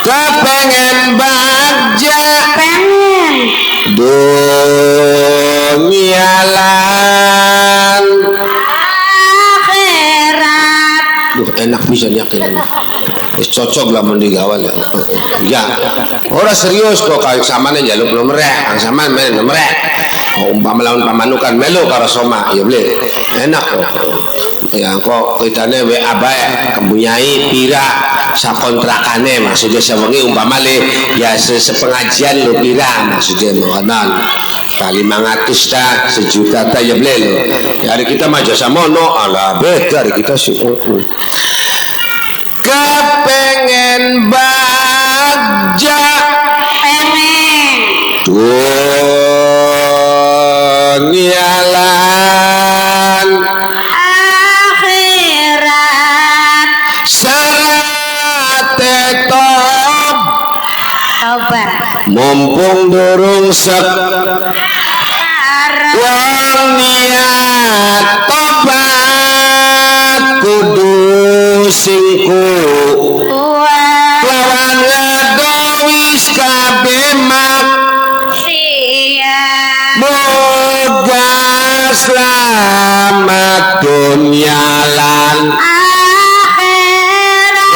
kepengen bagja pengen dunyalan akhirat. Duh, enak bisa yakin. Cocok lah mendigawal ya. Ya, orang serius kok kayak samane jaluk nomor ya, ang saman main nomor ya. Umpama lawan pamanukan melu karo soma, ya boleh. Enak kok. Ya kok kitane WA bae kemunyai pira sakontrakane maksudnya sewengi umpama le ya sepengajian lo pira maksudnya ngonon. Kali 500 ta sejuta ta ya boleh lo. Ya hari kita mah jasa mono ala beda hari kita sih. Kepengen bagja Pengen dunyalan akhirat. sarate tob Tobat mumpung durung Sarap wong niat tobat kudu singku lawan ngadowis kabeh maksiat. moga selamat dunyalan Akhirat.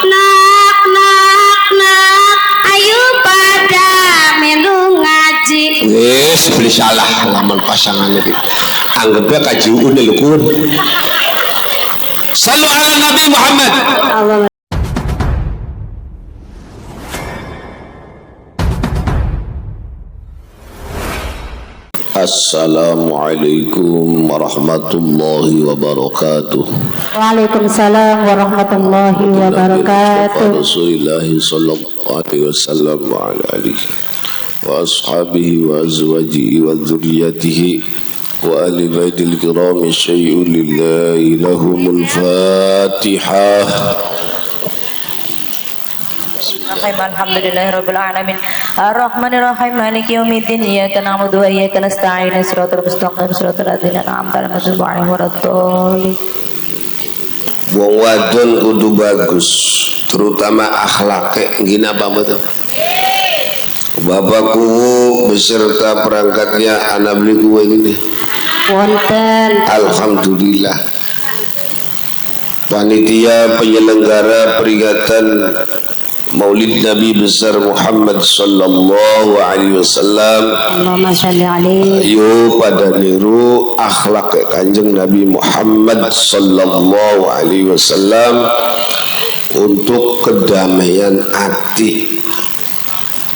Nak nak nak, ayo pada melu ngaji. wis beli salah lamun pasangan iki anggapnya kaji unil kun sallu ala nabi Muhammad. Allah. Assalamualaikum warahmatullahi wabarakatuh. Waalaikumsalam warahmatullahi wabarakatuh. Rasulullah sallallahu alaihi wasallam wa ala alihi wa ashabihi wa azwajihi wa dzurriyyatihi wa ali baitil kiram syai'un lillahi lahumul fatihah. Alhamdulillahirabbil alamin arrahmanirrahim maliki yaumiddin iyyaka na'budu wa iyyaka nasta'in shiratal mustaqim shiratal ladzina an'amta 'alaihim ghairil maghdubi 'alaihim waladdallin. Wong wadon kudu bagus, terutama akhlaknya gina apa betul? Bapakku beserta perangkatnya anak beli kue ini. Wonten Alhamdulillah. Panitia penyelenggara peringatan Maulid Nabi besar Muhammad sallallahu alaihi wasallam. Allahumma shalli alaihi. Ayo pada niru akhlak Kanjeng Nabi Muhammad sallallahu alaihi wasallam untuk kedamaian hati.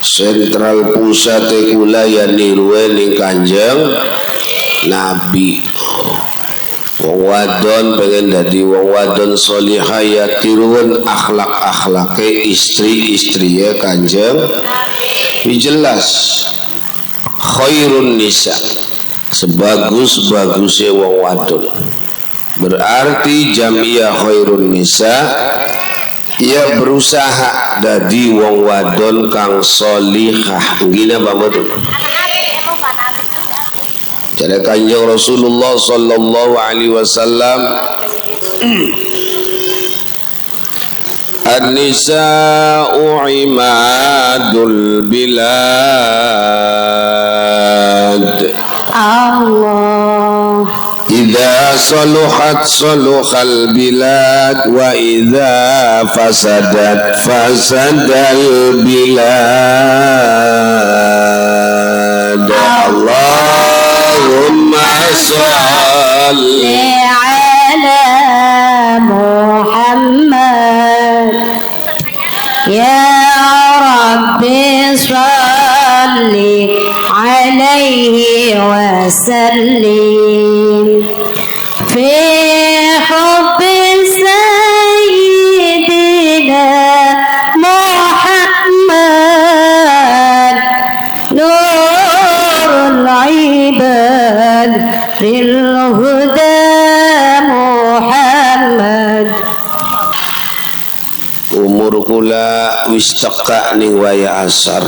Sentral pusat kula ya niru ning Kanjeng Nabi. Wong wadon pengen dadi wong wadon solihah ya tiruan akhlak-akhlake istri-istri ya Kanjeng. Jelas khairun nisa sebagus-bagusnya wong wadon. Berarti jamiah khairun nisa ia berusaha dadi wong wadon kang solihah. Gina banget. Jadi Kanjeng Rasulullah sallallahu alaihi wasallam An-nisa'u imadul bilad. Allah. Idza saluhat saluhal bilad wa idza fasadat fasadal bilad. Allahumma shalli ala Muhammad ya Rabbi salli alaihi wa sallim fi hubbi sayyidina Muhammad nurul ibad lil huda Muhammad. Umur kula wis teka ning waya asar.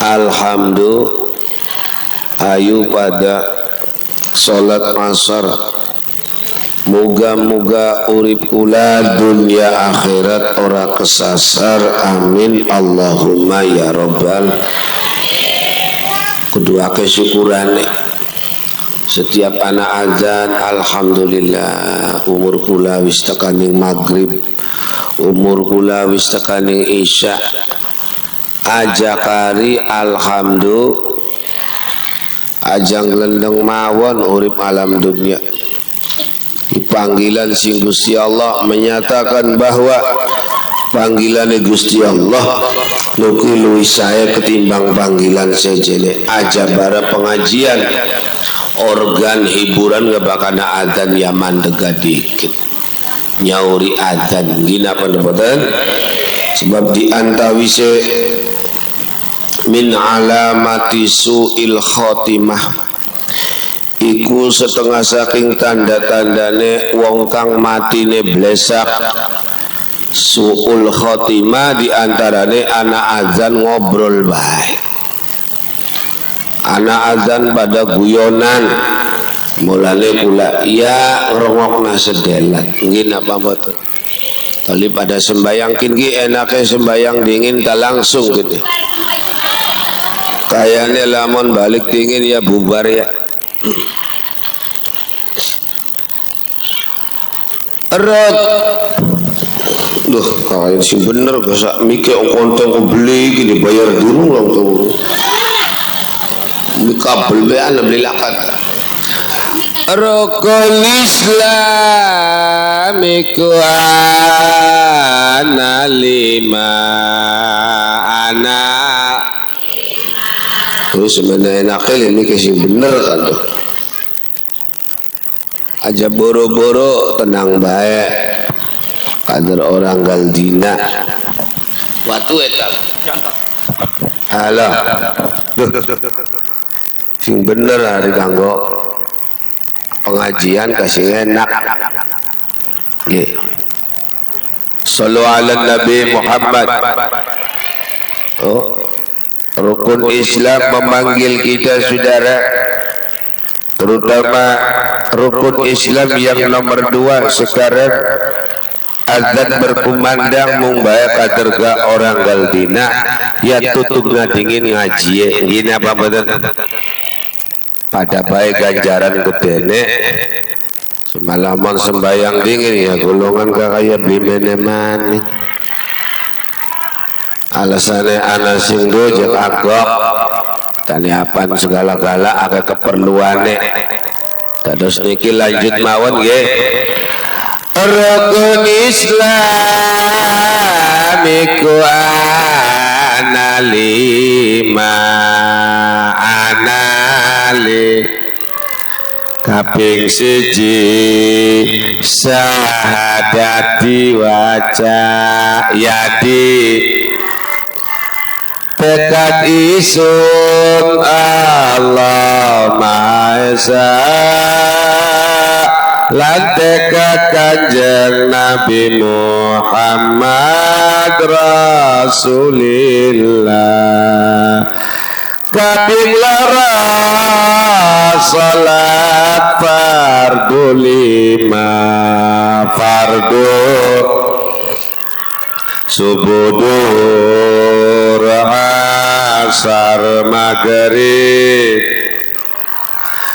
Alhamdulillah ayu pada salat asar Muga-muga urip kula dunia akhirat ora kesasar, amin Allahumma ya robbal. Kedua kesyukuran setiap anak azan alhamdulillah, umur kula wis tekaning maghrib, umur kula wis tekaning isya, aja kari alhamdulillah, ajang lendeng mawon urip alam dunia. Panggilan sing Gusti Allah menyatakan bahwa panggilan Gusti Allah nuki luwih saya ketimbang panggilan sejele aja bara pengajian organ hiburan gak bakal adzan ya mandega dikit nyauri adzan gina pendapatan sebab diantawise min alamati su'il khotimah iku setengah saking tanda-tandane wong kang matine blesak. Su'ul khotimah diantarane anak azan ngobrol baik, anak azan pada guyonan, mulane kula ya ngrongokna sedelat nggih napa mboten. Tali pada sembayang kini enake sembayang dingin tak langsung gitu. Kayaknya lamun balik dingin ya bubar ya. Erat, duh kayak sih bener gak mikir konten aku beli gini bayar dulu langsung. Kabel bean beli lakat. Rukun Islam iku ana lima anak. Terus sebenarnya nakal ini kasih bener kan tuh. Aja boro-boro tenang baik kader orang galdina waktu eta alah sing bener hari kanggo pengajian kasih enak nggih. Shallu ala Nabi Muhammad. Oh, rukun Islam memanggil kita saudara, terutama rukun Islam yang nomor 2 sekarang azan berkumandang mung bae kaderga orang galdina ya tutup ngadingin ngaji gini apa betul pada baik ganjaran gedene semalaman sembayang dingin ya golongan kakaya bimene mani alasannya ana sing dojek agok taniapan segala-gala agak keperluane. Terus niki lanjut mawon nggih. Rukun Islam iku ana lima anali kaping 1 syahadati waca yadi dekat isun Allah Maha Esa lan dekat kanjeng Nabi Muhammad Rasulillah kaping 2 salat fardu 5 fardu subuh duhur asar maghrib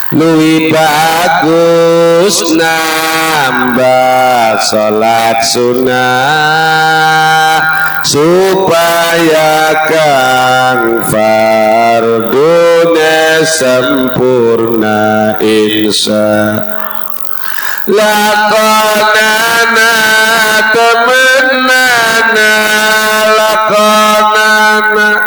luwih bagus nambah salat sunnah supaya kang fardune sempurna insya lakonana temenana lakonana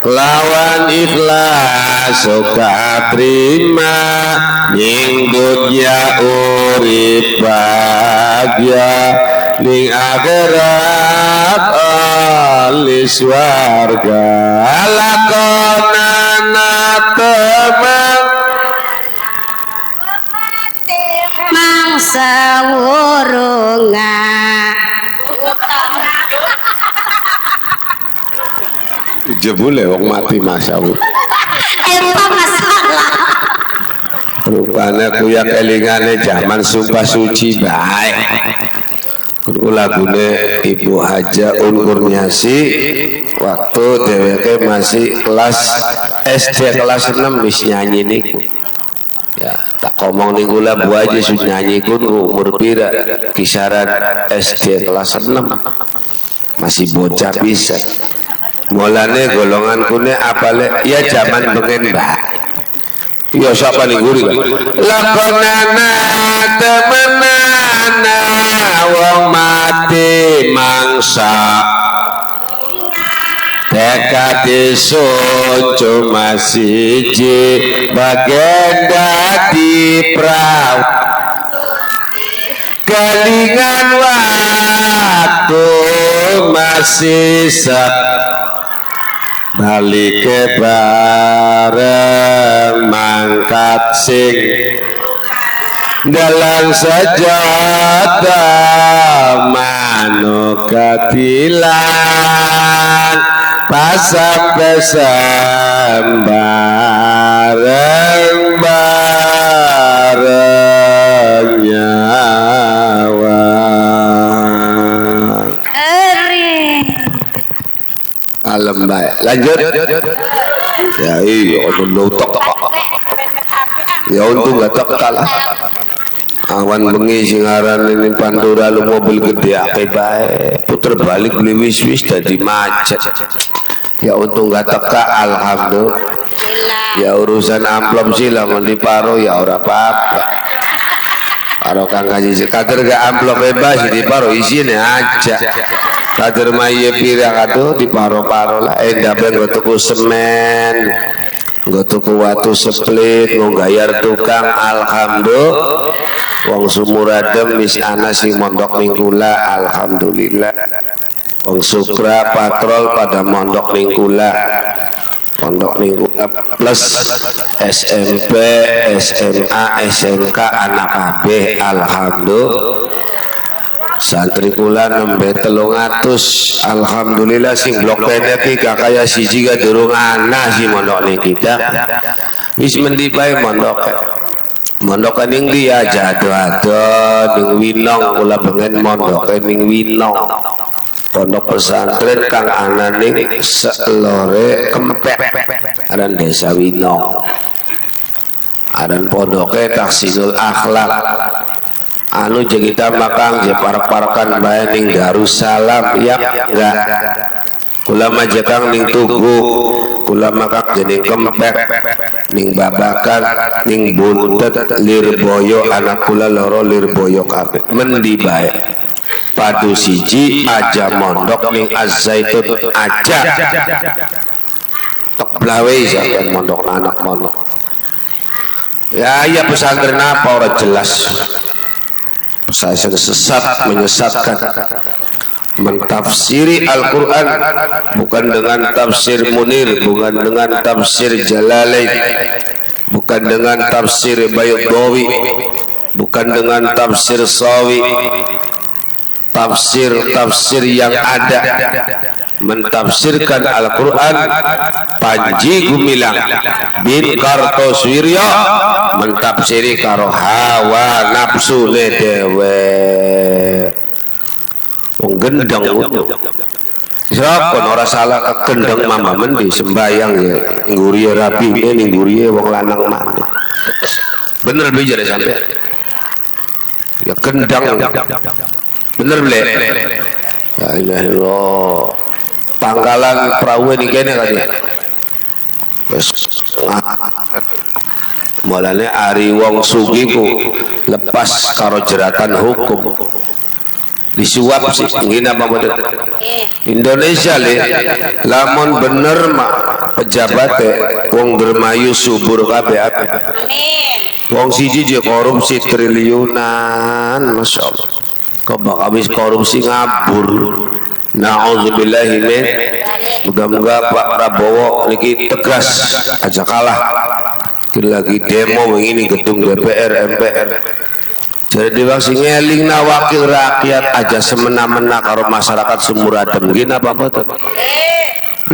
lawan ikhlas suka terima nyinggut ya urip bahagia ning akhirat alis warga lakonana temen mangsa wurunga jebule wong mati masya Allah eta masalah rupanya kuya kelingane zaman Sumpah Suci baik. Kudu lagune Ibu Haja Kurniasi waktu dheweke masih kelas SD kelas 6 wis nyanyi niku. Ya, tak ngomong niku lah Bu Haji sudah nyanyi kun umur pira kisaran SD kelas 6. Masih bocah bisa. Mulane golongan kune apale ya zaman pengen Mbak. Ya siapa nih guri kan? Lakonana temenana wong mati mangsa Teka disun cuma siji bagenda di perahu kelingan waktu masih balik ke bareng mangkat sing dalam sajadah manukatilan pasang-pasang bareng-bareng nyawa. Kalem baik. Lanjut. Ya iya, nutuk. Ya untung gak kalah. Awan bengi singaran ini Pandora lu mobil gede ake baik. Puter balik beli wis-wis tadi macet. Ya untung gak teka, alhamdulillah. Ya urusan amplop sih lah di paro ya ora apa-apa. Karo kang kasih kader gak amplop bebas di paro isine aja. Kader maye pira kado di paro-paro lah. Dapat gue tuku semen, gue tuku watu split, gue gayar tukang, alhamdulillah. Wong sumuradem mis ana sing mondok mingkula, alhamdulillah. Wong sukra patrol pada mondok mingkula. Pondok mingkula plus SMP, SMA, SMK anak KB, alhamdulillah. Santri kula nembe 300, alhamdulillah. Sing blok pendek gak kaya siji ga durung ana si mondok ning kita. Wis mendi bae mondok. Mondok ning dia jado-ado ning Winong, kula bengen mondok ning Winong. Pondok pesantren kang ana ning Selore Kempek. Aran Desa Winong. Aran pondoke Tahsinul Akhlak. Anu kita makang je parak-parakan bae ning Darussalam ya enggak. Kula majekang ning Tugu, kula makang je ning Kempek, ning Babakan, ning Buntet, Lirboyo, anak kula loro Lirboyo kabeh. Mendi bae. Padu siji aja mondok ning Az-Zaitun aja. Tok blawe sampean mondok anak mondok. Ya iya pesantren apa ora jelas. Saya sesat menyesatkan mentafsiri Al-Quran bukan dengan tafsir Munir, bukan dengan tafsir Jalalain, bukan dengan tafsir Baydawi, bukan dengan tafsir Sawi. Tafsir yang ada mentafsirkan Al-Quran Panji Gumilang bin Kartosuwiryo mentafsiri karo hawa nafsu ne dewe wong gendeng siapa ora salah kegendeng mama mendi sembayang ya ngguriye rabi ini ngguriye wong lanang mandi bener bicara sampai ya gendang bener ble la ilaha illallah pangkalan perahu ini kene kan ya mulane ari wong sugiku lepas karo jeratan hukum disuap sih ngina apa bener Indonesia le lamun bener mak pejabat wong bermayu subur kabeh amin wong siji je korupsi triliunan masyaallah kok habis korupsi ngabur. Na'udzubillahi min. Moga-moga Pak Prabowo niki tegas aja kalah. Lagi demo begini gedung DPR MPR. Jadi wasi ngeling na wakil rakyat aja semena-mena karo masyarakat sumuradem gini apa-apa tuh.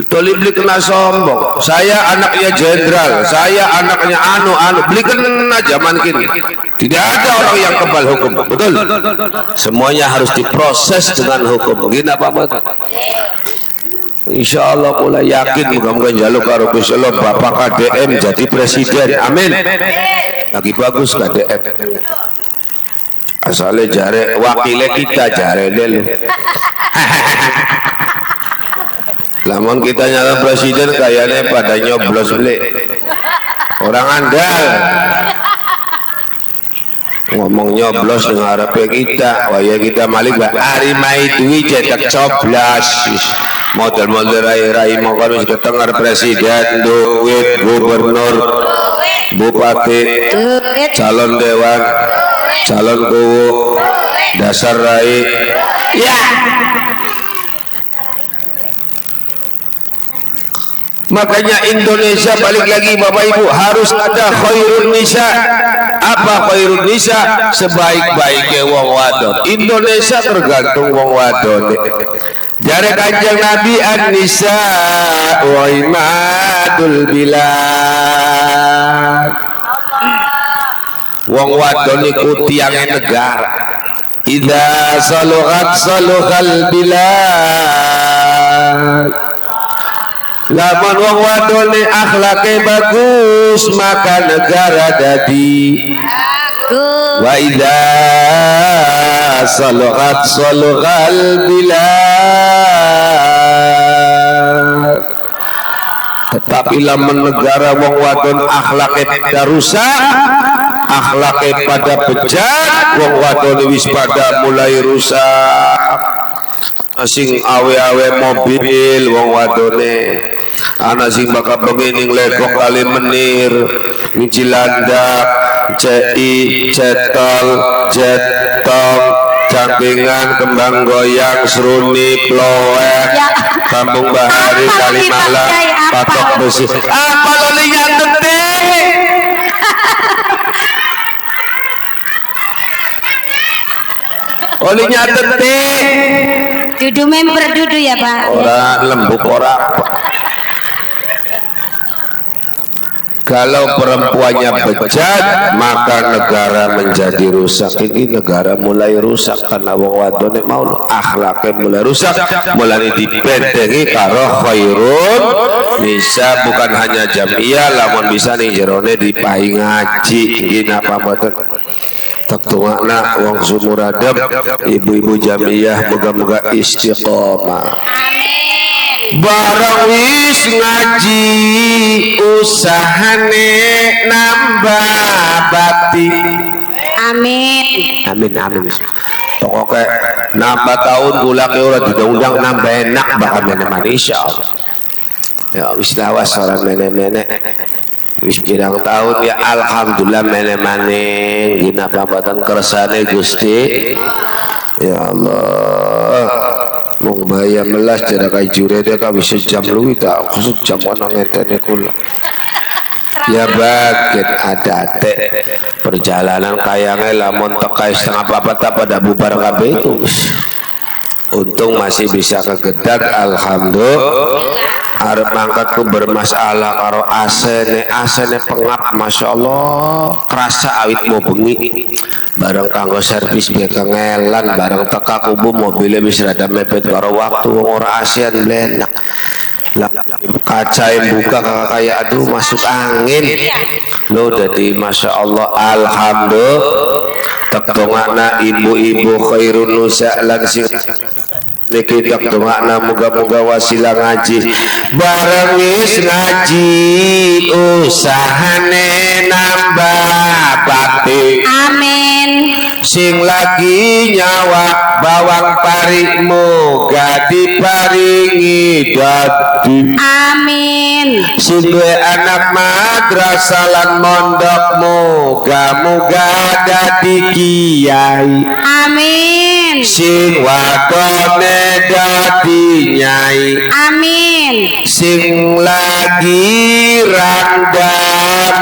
Toli beli kena sombong. Saya anaknya jenderal, saya anaknya anu. Beli kena zaman kini. Tidak ada orang yang kebal hukum, betul? Semuanya harus diproses dengan hukum. Gini apa? Insya Allah mulai yakin mudah-mudahan jaluk karo Gusti Allah Bapak KDM jadi presiden. Amin. Lagi bagus KDM. Asalnya jare wakilnya kita jare dulu. Lamun kita nyala presiden kayaknya pada nyoblos beli orang andal ngomong nyoblos dengan harapan kita waya kita malik harimai duit cetak coblos model-model rai-rai mau kan ketengah presiden duit gubernur bupati calon dewan calon kuwu dasar rai ya. Makanya Indonesia balik lagi Bapak Ibu harus ada khairun nisa. Apa khairun nisa? Sebaik-baiknya wong wadon. Indonesia tergantung wong wadon. Jare Kanjeng Nabi an-nisa wa imadul bilad. Wong wadon iku tiange negara. Idza saluhat saluhal bilad. Lamun wong wadone akhlake bagus maka negara dadi bagus. Wa idza saluhat saluhal bilad. Tetapi lamun negara wong wadon akhlake rusak, akhlake pada bejat, wong wadon wis pada mulai rusak. Sing awe-awe mobil wong wadone ana sing bakal bengining legok kali menir Cilandak CI cetol jetong campingan kembang goyang seruni kloek kampung bahari Kalimalang patok besi apa lo lihat detik olinya detik Dudu member dudu ya Pak. Orang lembut orang. Kalau perempuannya bejat maka negara menjadi rusak. Ini negara mulai rusak karena wong wadone mau akhlaknya mulai rusak. Mulai dibentengi karo khairun bisa bukan hanya jamiah lamun bisa nih jerone dipahi ngaji. Gini apa mboten? Tektungakna wong sumur adab ibu-ibu jamiah moga-moga istiqomah. Amin. Barang wis ngaji usahane nambah bakti. Amin. Amin amin. Pokoknya nambah tahun gula ke ora diundang nambah enak bakal menemani insyaallah. Ya wis lawas orang mene-mene. Wis pirang tahun ya alhamdulillah mene-maning gina pambatan kersane Gusti ya Allah mung bahaya melas jada kai jure dia ka wis jam luwi tak khusus jam ana ngentene kula ya bagian ada perjalanan kayaknya lamun tekai setengah papat pada bubar kabeh itu untung masih bisa kegedak alhamdulillah. Arep mangkatku bermasalah karo asene pengap Masya Allah kerasa awit mau bengi bareng kanggo servis biar kengelan bareng teka kubu mobilnya bisa rada mepet karo waktu ora ASEAN blenak lah kaca yang buka kakak kayak aduh masuk angin lo jadi Masya Allah alhamdulillah tekdongakna ibu-ibu khairun nusa langsing niki tekdongakna moga-moga wasilah ngaji bareng wis ngaji usahane nambah bakti amin sing lagi nyawa bawang pari moga diparingi dadi amin sing duwe anak madrasah lan mondok moga-moga dadi kiai amin sing wadone dadi nyai amin sing lagi randa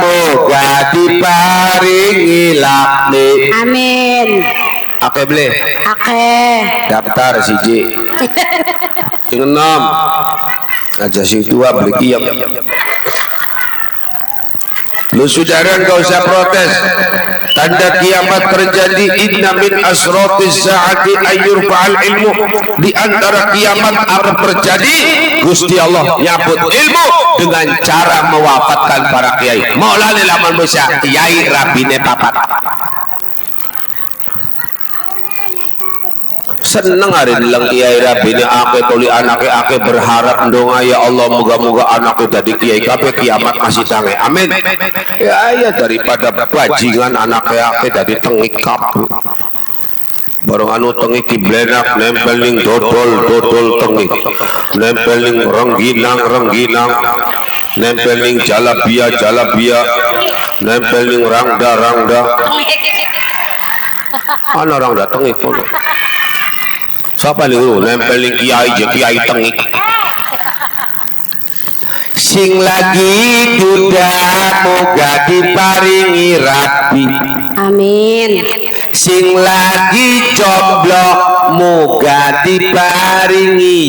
moga diparingi lakne amin ake beli ake daftar siji sing enom aja si tua beli kiam. Lu saudara enggak usah protes. Tanda kiamat terjadi, inna min asrotis sa'ati ayyurfa'al ilmu. Di antara kiamat akan terjadi, Gusti Allah nyabut ilmu dengan cara mewafatkan para kiai. Maulana laman bisa kiai rabine papat. Seneng hari bilang kiai rabine ake tuli anake ake berharap ndonga ya Allah moga-moga anake dadi kiai kabeh kiamat masih tangi. Amin. Ya daripada bajingan anake ake dadi tengik kabeh. Barang anu tengik diblenak nempel ning dodol tengik. Nempel ning rengginang, nempel ning jalabia, nempel ning rangda. Ana rangda tengik kono. Siapa lu nempel ning kiai tengik. Sing lagi duda moga diparingi rapi. Amin. Sing lagi jomblo moga diparingi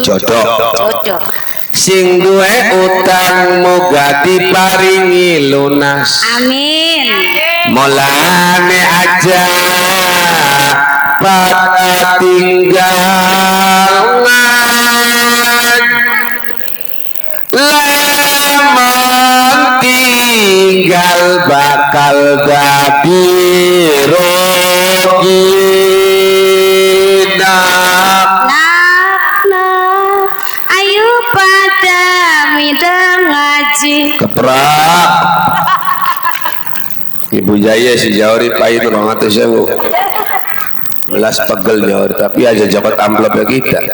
jodoh. Sing duwe utang moga diparingi lunas. Amin. Mulane aja pada tinggal lamun tinggal bakal dadi rogina. Ayo pada midang ngaji. Keprak Ibu Jaya si Jawari pahit 200.000 belas pegel Jawari, tapi aja jabat amplop ya kita.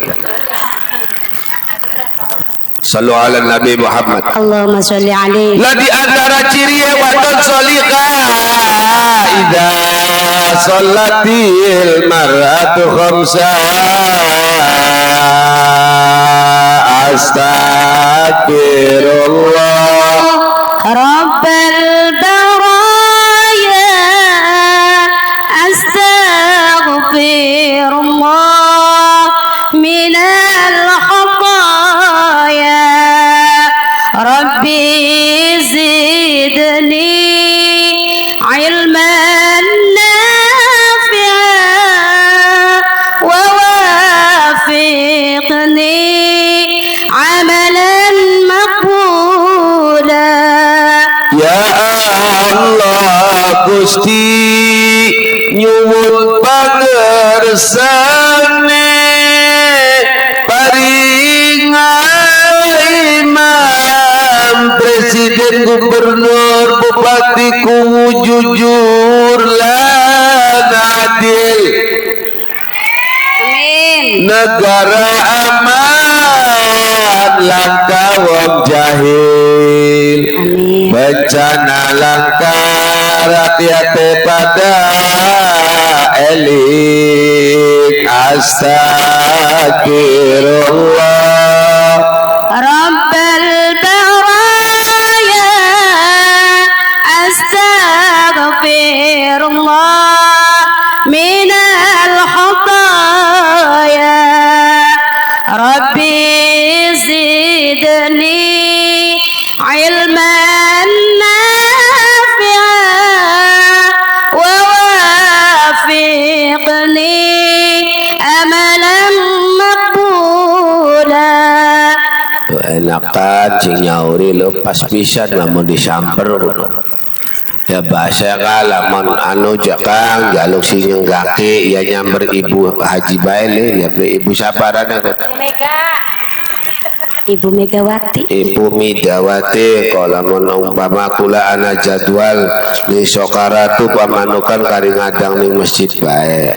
Sallu ala Nabi Muhammad. Allahumma sholli alaihi. Lah di antara ciri waton solika idza shallatil mar'atu khamsa astagfirullah Rabbal baraya astaghfirullah minal khataya Rabbi zidni ilman nafi'an wa wafiqni amalan maqbula. Ya Allah Gusti nyuwun pangersane paringan imam presiden gubernur bupati ku jujur lan adil. Amin. Negara aman langka wong jahil. Amin. Bencana langka rakyat pada elit. Astagfirullah Rabbal baraya astaghfirullah minal khataya Rabbi zidni ilman nafi'an wa wafiqni amalan maqbula. enakan sing nyauri lo pas pisan lamun disamper ya bahasa lamun anu jakang jaluk sing nyenggake ya nyamber ibu Haji Baile ya beli ibu saparana Ibu Megawati. Ibu Midawati kalau mun umpama kula ana jadwal di Sokaratu pamanukan kari ngadang ning masjid bae.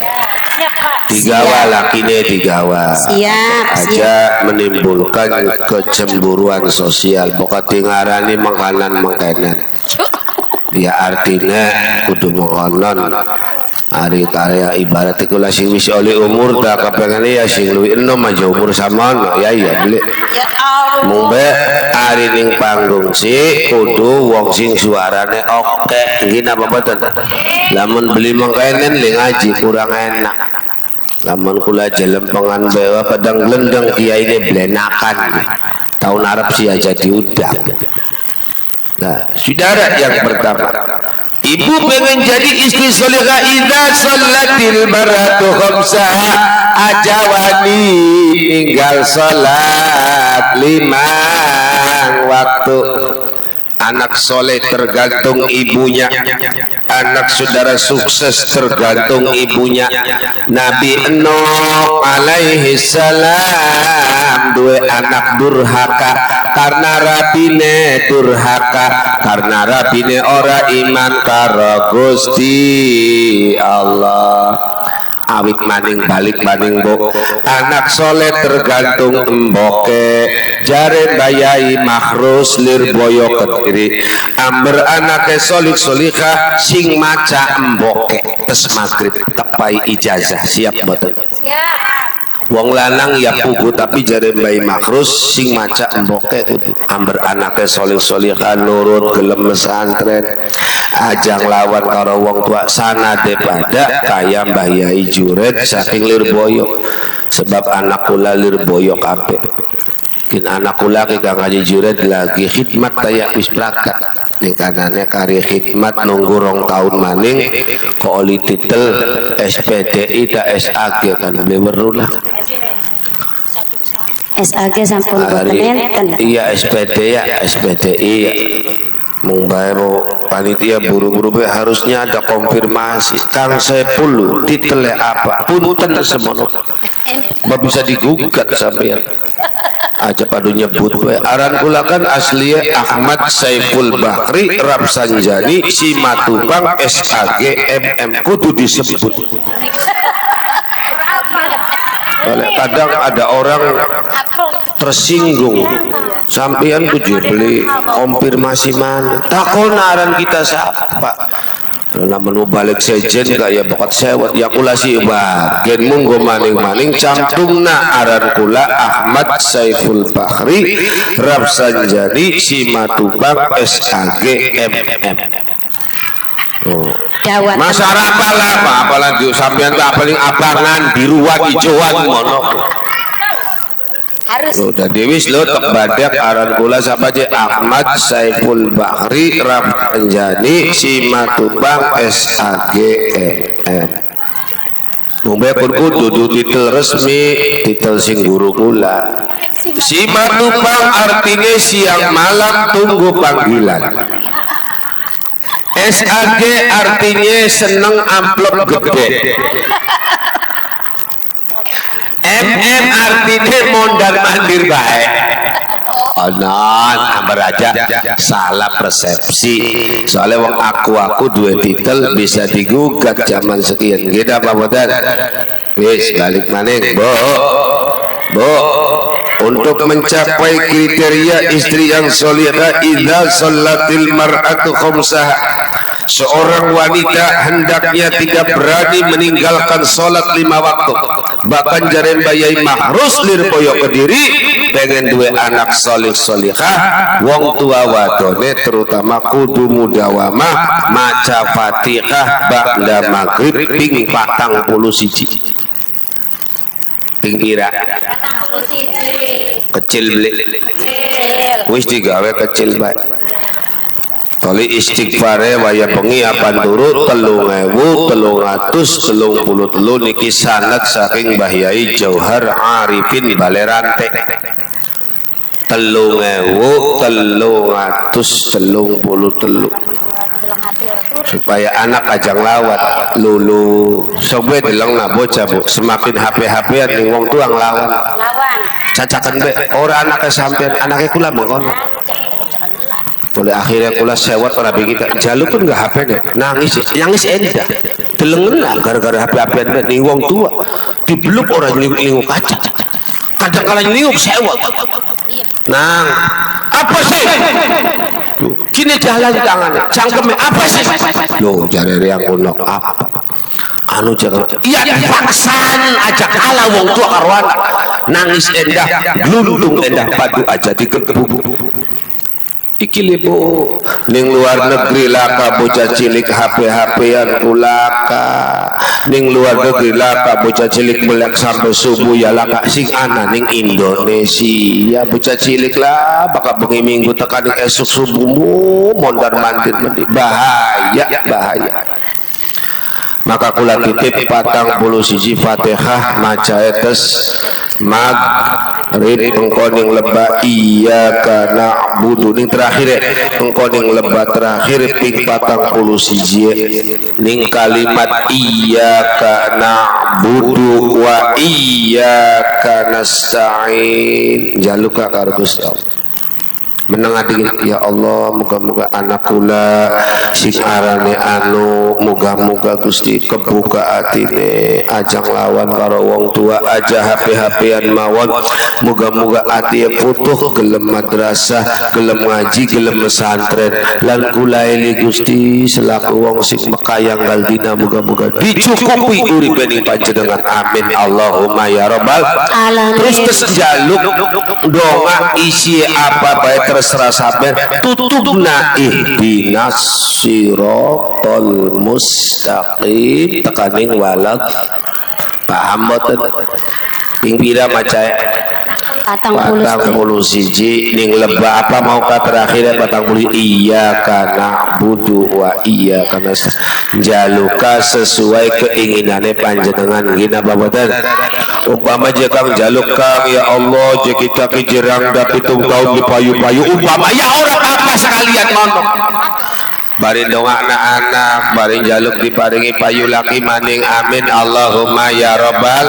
Tigawa lakine tigawa. Siap, Aja menimbulkan kecemburuan sosial. Pokoknya ngarani makanan makanan. Ya artinya kudu mengonon. Ari karya ibarat kula sing wis oleh umur tak kepengen ya sing luwih enom aja umur samono ya beli. Ya Allah. Mumbe ari ning panggung si kudu wong sing suarane oke. Nggih napa mboten? Lamun beli mengkainen li ngaji kurang enak. lamun kula jelempengan bawa pedang glendeng kiai ini blenakan tahun Arab sih aja diudang. Nah, saudara yang pertama, ibu pengen jadi istri solihah, idza shallatil mar'atu khamsaha, ajawani tinggal salat 5 waktu. Anak soleh tergantung ibunya, anak saudara sukses tergantung ibunya. Nabi Nuh alaihi salam dua anak durhaka karena rabine durhaka, karena rabine ora iman karo Gusti Allah. Awit maning balik maning bo, anak soleh tergantung emboke. Jare bayai makhrus lir boyo kediri, amber anake solik solika sing maca emboke. Tes maghrib tepai ijazah siap boten? Siap. Wong lanang ya pugu tapi jare bayi makhrus sing maca emboke kudu amber anake solik solika nurut gelem pesantren. Ajang lawan karo wong tua sanade pada kaya Mbah Yai Juret saking Lirboyo, sebab anak kula Lirboyo kabeh. Kin anak kula ki Kang Haji Juret lagi khidmat taya wis prakat ning kanane kari khidmat nunggu 2 tahun maning ko oli titel SPDI da SAG kan blewerulah. SAG sampun boten enten. Iya SPD ya, SPDI ya. Mung bae panitia buru-buru harusnya ada konfirmasi. Kang Saipul titele apa? Punten semono. Mbak bisa digugat sampean. Aja padu nyebut we. Aran kula kan asli Ahmad Saiful Bahri Rapsanjani Simatupang SAG MM kudu disebut. Kadang ada orang tersinggung, sampean kudu beli konfirmasi mana? Takon aran kita siapa? Lamun balik sejen kaya bokat sewot ya kula si bagen munggo maning-maning campungna aran kula Ahmad Saiful Bahri Rapsanjani Simatupang SAG MM. Oh. Masyarakat apa apalagi sampean tak paling abangan biruan hijauan mono. Harus. Lo udah dewis lo tek badak aran kula sapa je Ahmad Saiful Bahri Rapsanjani Simatupang SAG MM. Mumbai pun kudu titel resmi, titel sing guru kula. Simatupang artinya siang malam tunggu panggilan. SAG artinya seneng amplop gede. MM artinya mondar mandir baik. Onon amber aja salah persepsi. Soalnya wong aku dua titel bisa digugat zaman sekian. Gitu apa boten? Wis balik maning, Bo. Untuk mencapai kriteria istri yang solihah, idza shallatil mar'atu khamsaha, seorang wanita hendaknya tidak berani meninggalkan sholat 5 waktu. Bahkan jaren bayai mahrus lir boyo kediri pengen dua anak solih solihah, wong tua wadone terutama kudu mudawamah maca Fatihah ba'da maghrib ping 41. Pira kecil beli wis digawe kecil baik kali istighfare waya bengi apan turu 3.333 niki sanad saking Mbah Yai Jauhar Arifin Balerante 3.333 supaya anak ajang lawat lulu sobe deleng na bocah bu semakin HP-HP-an ning wong tuang lawan cacakan be ora anaknya sampean anaknya kula mengkono oleh akhirnya kula sewot ora kita jaluk pun enggak HP nya nangis endah delengen lah gara-gara HP-HP-an ning wong tua dibeluk orang nyinguk kaca kadang kala nyinguk sewot nang apa sih kini jalan tangannya cangkeme apa sih loh jare yang kuno apa anu jangan iya dipaksan aja kalah wong tua karuan nangis endah glundung endah padu aja digebuk iki libu ning luar negeri laka bocah cilik HP-HPan ulaka, ning luar negeri laka bocah cilik melek sampai subuh ya laka sing ana ning Indonesia bocah cilik lah bakal bengi minggu tekan esuk subuhmu mondar mandir bahaya. Maka kula titip 41 Fatihah maca etes maghrib engko ning leba iyyaka na'budu ning terakhir engko ning leba terakhir ping 41 ning kalimat iyyaka na'budu wa iyyaka nasta'in jaluka karo Gusti Allah meneng adi ya Allah muga-muga anak kula sing arane anu muga-muga Gusti kebuka atine ajang lawan karo wong tua aja HP-HPan mawon muga-muga ati putuh gelem madrasah gelem ngaji gelem pesantren lan kula eli Gusti selaku wong sing mekayang dina muga-muga dicukupi uripe ning panjenengan amin Allahumma ya rabbal alamin. Terus jaluk doa isi apa bae terserah sabar tutupna ihdinas siratal mustaqim tekaning walad paham boten ping pira maca 41 ning leba apa mau ka terakhir 40 iyyaka na'budu wa iyyaka nasta'in jaluka sesuai keinginane panjenengan gina baboten umpama je kang jaluk kang ya Allah je kita kijerang dapi tungkau di payu-payu umpama ya orang apa sekalian ngono bari dongakna anak bari jaluk diparingi payu laki maning amin Allahumma ya rabbal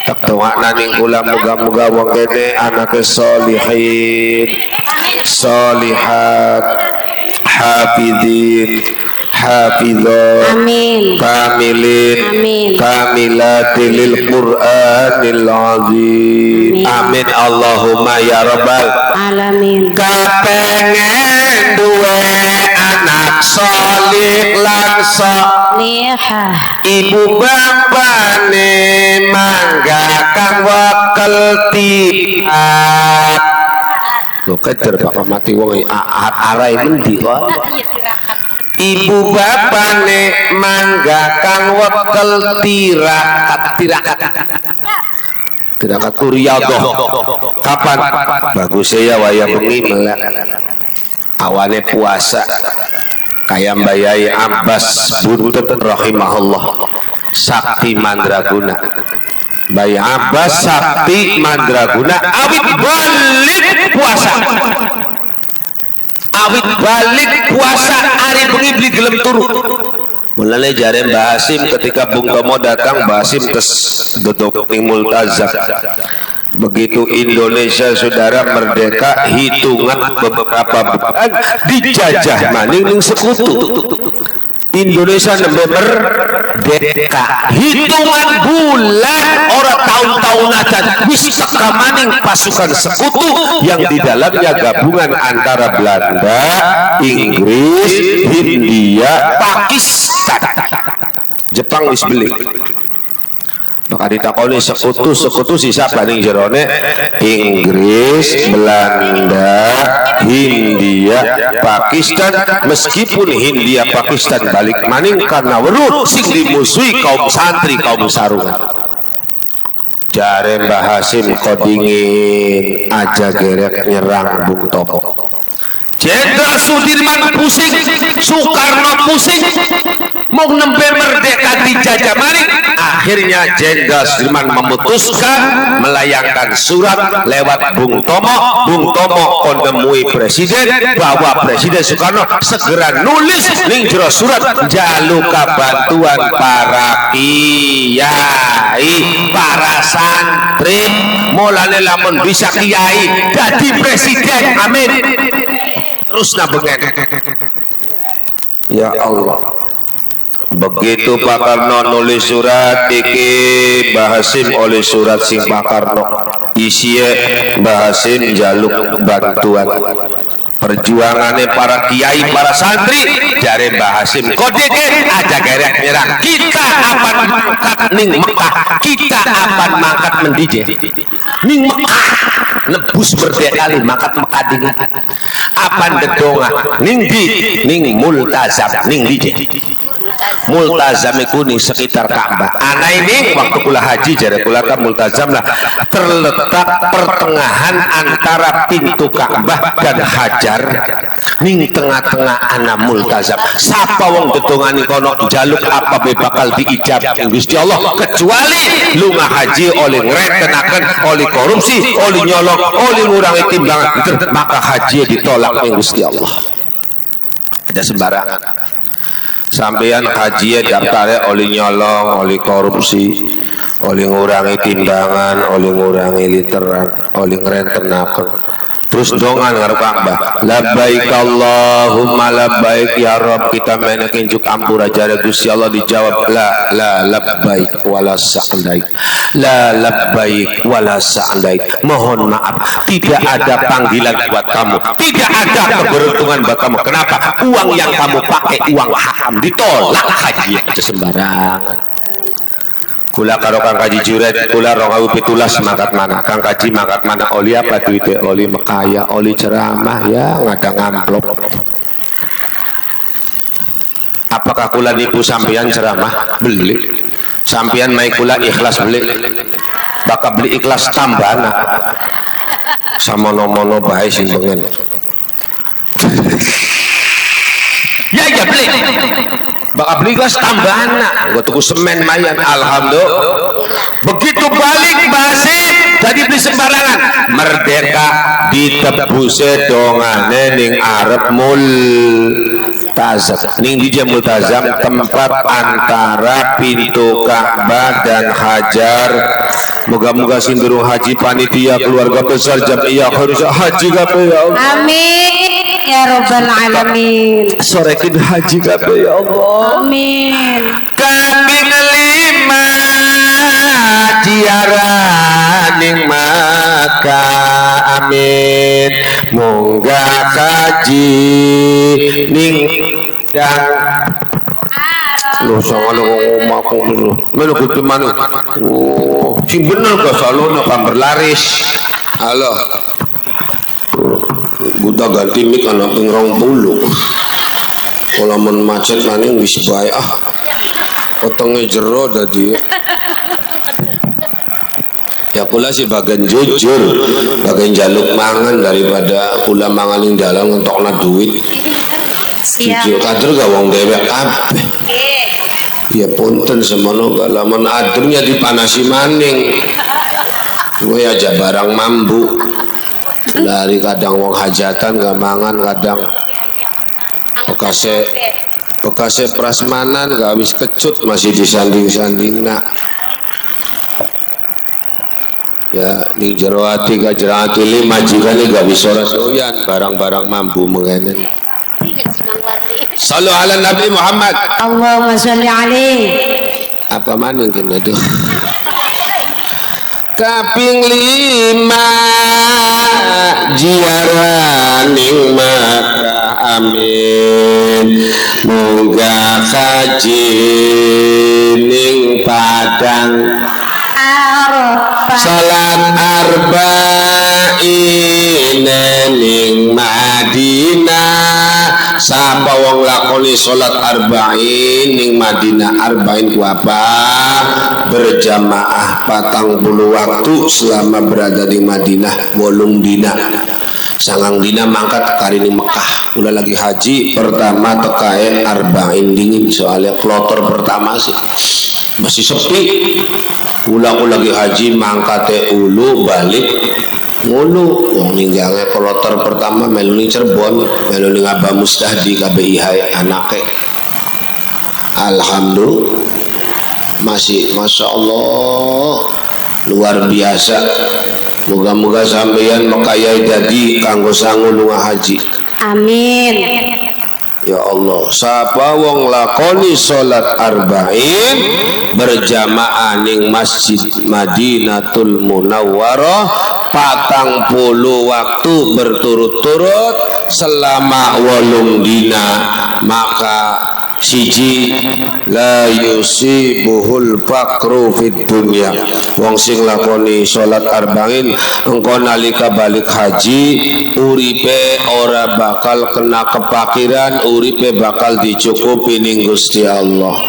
tak dongakna ning kula muga-muga wong kene anake sholihin sholihat hafizin hafizah amin kamilin amin kamilatil Qur'anil azim amin Allahumma ya rabbal alamin. Kapengen duwe anak solih lan solihah ibu bapane mangga kang wakel tiap lho keter bakal mati wong arai mendi kok ibu bapane mangga kang wekel tirakat kuriyadhah kapan bagus ya waya bengi melek awane puasa kaya Mbayai Abbas Buntut rahimahullah sakti mandraguna Mbay Abbas sakti mandraguna awit balik puasa hari bengi beli gelem turu mulane jare Mbah Hasim ketika Bung Tomo datang Mbah Hasim tes duduk ning multazam begitu Indonesia saudara merdeka hitungan beberapa bulan dijajah maning ning sekutu Indonesia nembe merdeka hitungan bulan orang tahun-tahun acan wis teka maning pasukan sekutu yang di dalamnya gabungan antara Belanda, Inggris, Hindia, Pakistan, Jepang wis beli. Maka ditakoni sekutu sisa paling jerone Inggris, Belanda, Hindia, Pakistan. Meskipun Hindia Pakistan balik maning karena weruh sing dimusuhi kaum santri kaum sarungan. Jare Mbah Hasim kodingin aja gerek nyerang Bung Tomo. Jenderal Sudirman pusing, Soekarno pusing, mau nembe merdeka dijajah maling. Akhirnya Jenderal Sudirman memutuskan melayangkan surat lewat Bung Tomo. Bung Tomo menemui Presiden bahwa Presiden Soekarno segera nulis ning jero surat jaluka bantuan para kiai, para santri, mulane lamun bisa kiai dadi presiden, amin. Terus nabengen ya Allah. Begitu Pak Karno nulis surat iki Mbah Hasim oleh surat sing Pak Karno isinya Mbah Hasim jaluk bantuan perjuangannya para kiai para santri jare Mbah Hasim kodeke aja gerek nyerang kita akan mangkat ning Mekah, kita akan mangkat mendije ning Mekah, nebus merdeka li mangkat Mekah dingin. Apan dedonga ning di ning multazam ning dije. Multazam iku ning sekitar Ka'bah. Ana ini waktu kula haji jare kula ta multazam lah terletak pertengahan antara pintu Ka'bah dan Hajar ning tengah-tengah ana multazam. Sapa wong dedongani kono jaluk apa be bakal diijab Gusti Allah, kecuali lunga haji oleh ngretenaken, oleh korupsi, oleh nyolong, oleh ngurangi timbangan, maka haji ditolak ning Gusti Allah. Ada sembarangan. Sampeyan haji daftarnya oleh nyolong, oleh korupsi, oleh ngurangi timbangan, oleh ngurangi literan, oleh ngerentenaken. Terus dongan ngarep Ka'bah. Labbaik Allahumma labbaik ya Rabb, kita menekin juk ampura jare Gusti Allah dijawab la labbaik wala sa'daik. La labbaik wala sa'daik. Mohon maaf, tidak ada panggilan buat kamu. Tidak ada keberuntungan buat kamu. Kenapa? Uang yang kamu pakai uang haram, ditolak haji aja sembarangan. Kula karo Kang Kaji Juret, kula 2017 mangkat mana? Kang Kaji mangkat mana? Oli apa duitnya? Oli mekaya, oli ceramah ya, ngadang amplop. Apakah kula nipu sampean ceramah? Beli. Sampean mai kula ikhlas beli. Bakal beli ikhlas tambana. Sama nomono bae sing bengen. Ya beli. Bakal beli gas tambahan nak, gua tunggu semen mayan, alhamdulillah. Begitu balik basi, tadi beli sembarangan. Merdeka ditebuse dongane ning arep multazam. Ning di multazam tempat antara pintu Ka'bah dan Hajar. Moga-moga sing durung haji panitia keluarga besar Jamiah harus haji kabeh ya Allah. Amin ya Rabbal Alamin. Sorekin haji kabeh ya Allah. Amin. Kambing 5 jiaraning maka amin. Munggah haji ning dan lo sangat ngomong aku dulu. Melu kudu manu. Oh, sing bener kok salono kan berlaris. Halo. Buta ganti mik ana ping 20. Kalau men macet maning wis bae ah. Potongnya jero dadi. Ya kula sih bagian jujur, bagian jaluk mangan daripada kula manganing dalam ngentokna duit. Jujur kader gak wong dewek kabeh. Ya punten semono gak lamun ademnya dipanasi maning. Gue aja barang mambu. Dari kadang wong hajatan gak mangan, kadang bekase prasmanan gak habis kecut masih disanding-sanding nak. Ya ning jero ati ka jero ati li majikane gak bisa doyan barang-barang mambu mengenen. Sallu ala Nabi Muhammad. Allahumma sholli alaihi. Apa maning kene tuh? Kaping 5 jiaraning maka amin. Munggah haji ning Padang. Salat arba'in ning Madinah. Sapa wong lakoni salat arba'in ning Madinah. Arba'in ku apa? Berjamaah 40 waktu selama berada di Madinah 8 dina. Sangang dina mangkat kari ning Mekah. Ulah lagi haji pertama tekae arba'in dingin soalnya kloter pertama sih masih sepi. Ulang lagi haji mangkate ulu balik ngulu wong ninggalnya kloter pertama melu ning Cirebon, melu ning Abah Mustahdi KBIH anake. Alhamdulillah masih Masya Allah luar biasa. Moga-moga sampeyan mekayai dadi kanggo sangu lunga haji. Amin. Ya Allah, sapa wong lakoni salat arba'in berjamaah ning Masjid Madinatul Munawwarah 40 waktu berturut-turut selama 8 dina, maka Siji la yusibuhul faqru fid dunya. Wong sing lakoni salat arba'in engko nalika balik haji uripe ora bakal kena kepakiran, uripe bakal dicukupi ning Gusti Allah.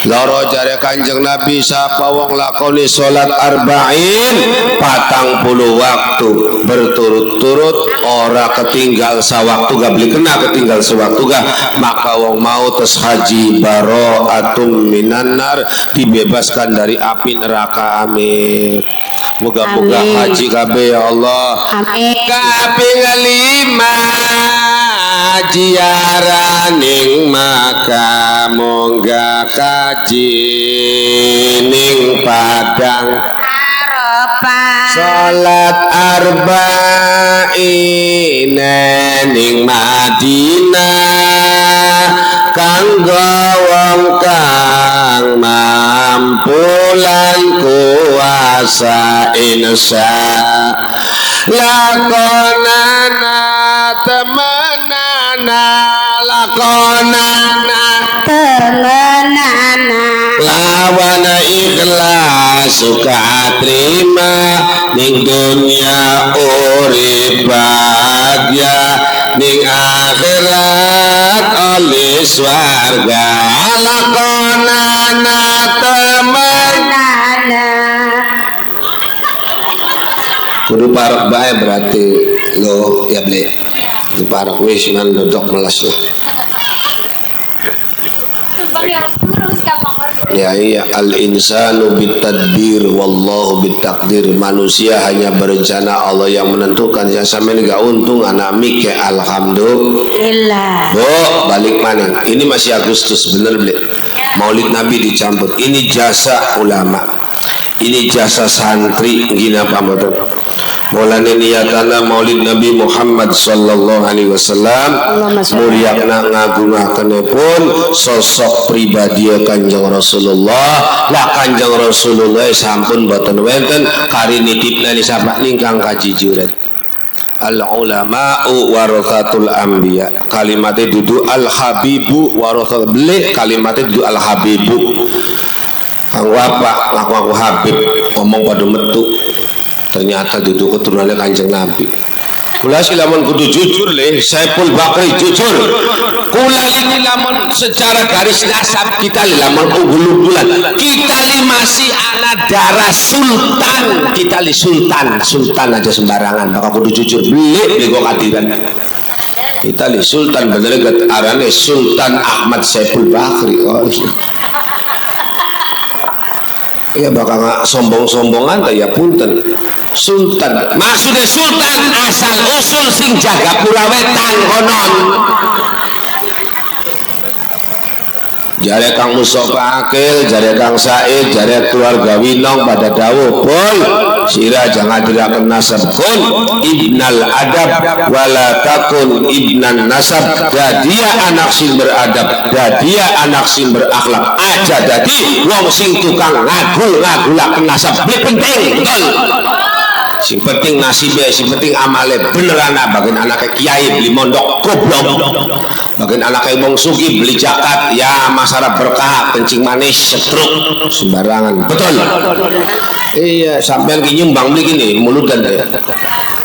Loro jare Kanjeng Nabi sapa wong lakoni salat arba'in 40 waktu berturut-turut ora ketinggal sawaktu gak beli kena ketinggal sewaktu gak, maka wong mau tes haji bara'atum minan nar, dibebaskan dari api neraka. Amin. Moga-moga haji kabeh ya Allah. Amin. Kaping 5 jiaraning maka mongga kaji ning Padang Arafah. salat arba'in ning Madinah kanggo wong kang mampu lan kuasa insya lakonana temenana lakonana Temenana. lawan ikhlas suka terima ning dunia urip bahagia ning akhirat oleh swarga lakonana temenana. Kudu parak bae berarti lo ya ble. Kudu parak wis man dodok melas lah. Ya iya al insanu bitadbir wallahu bitakdir. Manusia hanya berencana, Allah yang menentukan. Yang sampe gak untung anak mike alhamdulillah. Illah. Bo balik mana? Ini masih Agustus bener ble. Maulid Nabi dicampur. Ini jasa ulama. Ini jasa santri gina pamboten. Mulane niatana Maulid Nabi Muhammad sallallahu alaihi wasallam mulyakna ngagungakenipun sosok pribadi Kanjeng Rasulullah. Lah Kanjeng Rasulullah sampun boten wenten kari nitipna disapa ningkang kajijuran. Al ulama'u warathatul anbiya. Kalimatnya dudu al habibu warathatul beli, kalimatnya dudu al habibu. Kang wapa ngaku habib ngomong pada metu. Ternyata duduk keturunannya Kanjeng Nabi. Kula si lamun kudu jujur le, Saiful Bakri jujur. Kula ini lamun secara garis nasab kita lamun unggul-unggulan. Kita masih anak darah sultan. Kita sultan, sultan aja sembarangan. Maka kudu jujur beli bego kadiran. Kita sultan bener gak arane Sultan Ahmad Saiful Bakri. Oh iya. Ya bakal nggak sombong-sombongan ya punten. Sultan maksudnya sultan asal usul sing jaga pulawetan konon. Jare Kang Mustafa Akil, jare Kang Said, jare keluarga Winong pada dawuh boy sira jangan diraken nasab kun ibnal adab wala takun ibnan nasab. Dadia anak sing beradab, dadia anak sing berakhlak aja dadi wong sing tukang ngagul-ngagulaken nasab. Beli penting betul. Sing penting nasibnya, sing penting amale beneran. Bagian anaknya kiai beli mondok goblok, bagian anaknya wong sugih beli zakat ya masyarakat berkah kencing manis setruk sembarangan betul. Iya sampean ki nyumbang beli gini muludan deh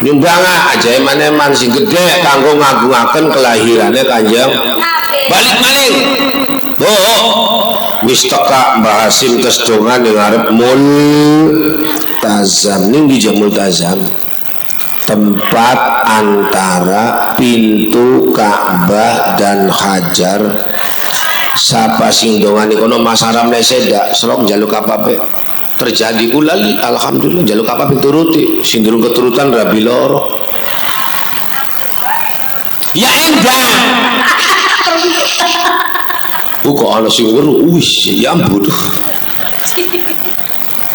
nyumbang aja eman-eman sing gede kanggo ngagungaken kelahirannya Kanjeng balik maling. Wis teka Mbah Hasim kesdongan yang ngarep multazam ning di multazam tempat antara pintu Ka'bah dan Hajar. Sapa sing dongan kono masaram sedak serok jaluk apa-apa terjadi ulali alhamdulillah jaluk apa-apa turuti sing durung keturutan rabi loro ya enggak. Kok ana sing weru wis ya ampun.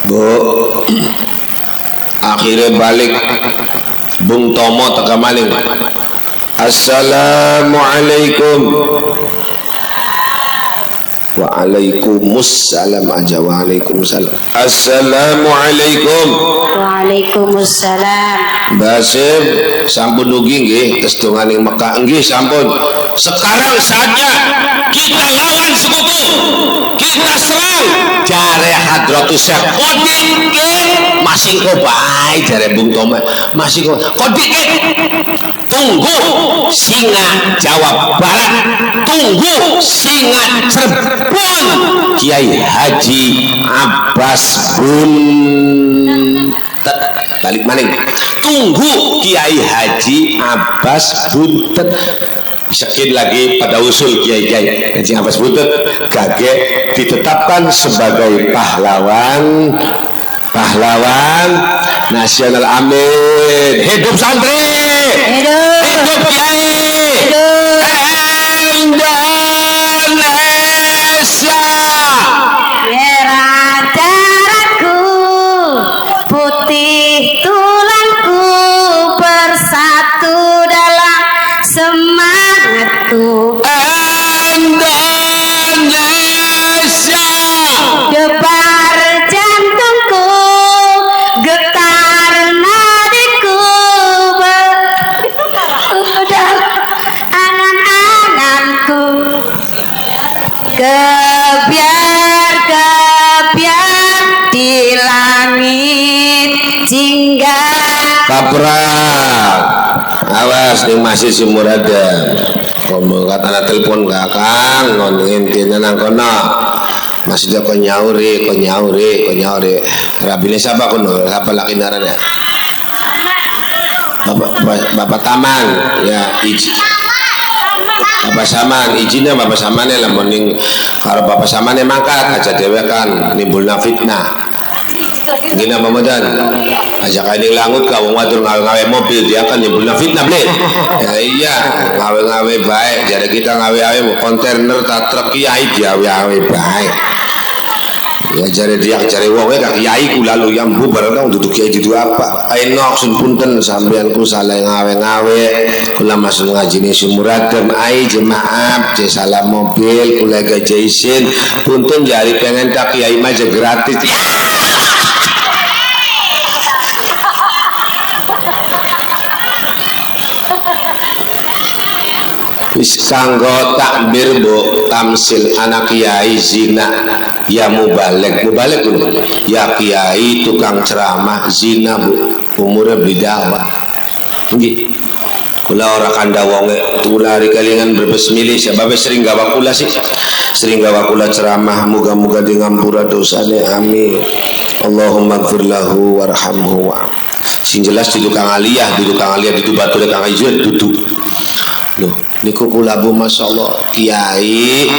Bo akhirnya balik Bung Tomo teka maling. Assalamualaikum. Waalaikumsalam aja. Waalaikumsalam. Assalamualaikum. Waalaikumsalam. Basim sampun dugi nggih tes donganing Mekah nggih sampun. Sekarang saatnya kita lawan sekutu. Kita serang. Jare Hadratus Syekh Kodik masih kok bae jare Bung Toma. Masih kok Kodik tunggu singa Jawa Barat, tunggu singa Cirebon Kiai Haji Abbas Buntet. Balik maning, tunggu Kiai Haji Abbas Buntet. Sekit lagi pada usul Kiai Haji Abbas Buntet gage ditetapkan sebagai pahlawan nasional. Amin. Hidup santri, hidup Kiai, Indonesia. Merah darahku, putih tulangku, bersatu dalam semangatku. Indonesia. Debar jantungku, getar nadiku, berudah angan-anganku. Kebiar di langit jingga. Kaprak, awas nih masih sumur ada. Kamu kata telepon kakang, ngomongin tina nang kono. Masih dia konyauri. Rabine siapa kono? Siapa laki naranya? Bapak Taman, ya izin. Bapak Saman, izinnya Bapak Samane lah mending kalau Bapak Samane mangkat aja dewe kan nimbulna fitnah. Gina Ramadan aja kain langut kau ngatur ngawe mobil dia akan nimbulna fitnah beli. Ya iya ngawe baik jadi kita ngawe kontainer tak truk kiai dia ngawe baik. Ya jare dia jare wong kak kiai ku lalu yang bubar dong duduk kiai itu apa ainok sun punten sampean ku salah ngawe kula masuk ngaji ni sumuradem ai jemaah je salah mobil kula gaje isin punten jari pengen tak kiai mah gratis. Wis kanggo takbir bu tamsil anak kiai zina ya mubalek dulu ya kiai tukang ceramah zina bu umurnya bidawa nggih kula ora kanda wonge tulari kalingan berbesmili sebab sering gawa kula ceramah muga-muga di ngampura dosane amin. Allahumma gfir lahu warhamhu wa sing jelas di tukang aliyah di batu kang ijen duduk loh niku kula bu masyaallah kiai